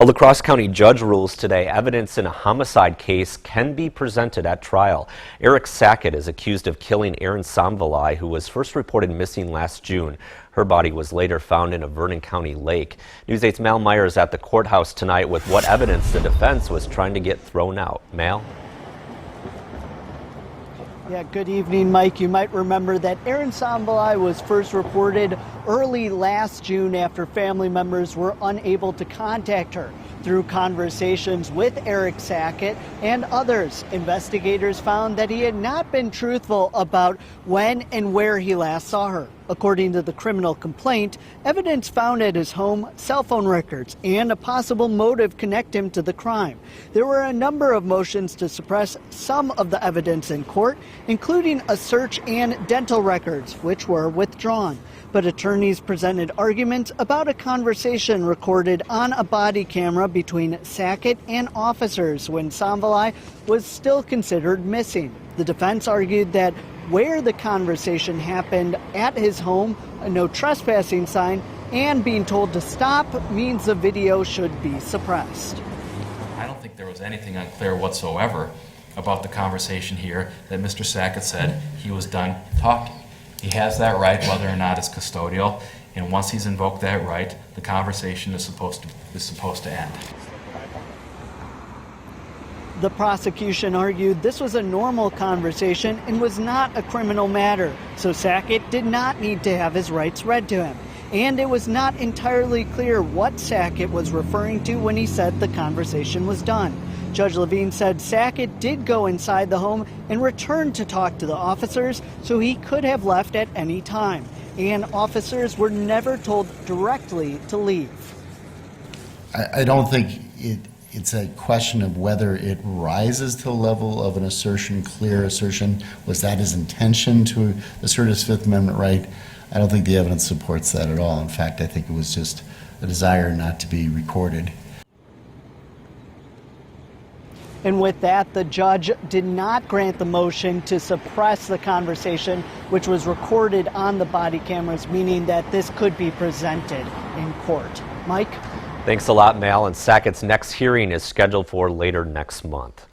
Well, the Crosse County judge rules today evidence in a homicide case can be presented at trial. Eric Sackett is accused of killing Erin Samvalai, who was first reported missing last June. Her body was later found in a Vernon County lake. News 8's Mal Meyer is at the courthouse tonight with what evidence the defense was trying to get thrown out. Mal? Yeah, good evening, Mike. You might remember that Erin Samvalai was first reported early last June after family members were unable to contact her. Through conversations with Eric Sackett and others, investigators found that he had not been truthful about when and where he last saw her. According to the criminal complaint, evidence found at his home, cell phone records, and a possible motive connect him to the crime. There were a number of motions to suppress some of the evidence in court, including a search and dental records, which were withdrawn. But attorneys presented arguments about a conversation recorded on a body camera between Sackett and officers when Samvalai was still considered missing. The defense argued that where the conversation happened at his home, a no trespassing sign, and being told to stop means the video should be suppressed. I don't think there was anything unclear whatsoever about the conversation here that Mr. Sackett said he was done talking. He has that right whether or not it's custodial, and once he's invoked that right, the conversation is supposed to end. The prosecution argued this was a normal conversation and was not a criminal matter, so Sackett did not need to have his rights read to him. And it was not entirely clear what Sackett was referring to when he said the conversation was done. Judge Levine said Sackett did go inside the home and returned to talk to the officers, so he could have left at any time. And officers were never told directly to leave. I don't think it's a question of whether it rises to the level of an assertion, clear assertion. Was that his intention to assert his Fifth Amendment right? I don't think the evidence supports that at all. In fact, I think it was just a desire not to be recorded. And with that, the judge did not grant the motion to suppress the conversation, which was recorded on the body cameras, meaning that this could be presented in court. Mike? Thanks a lot, Mal. And Sackett's next hearing is scheduled for later next month.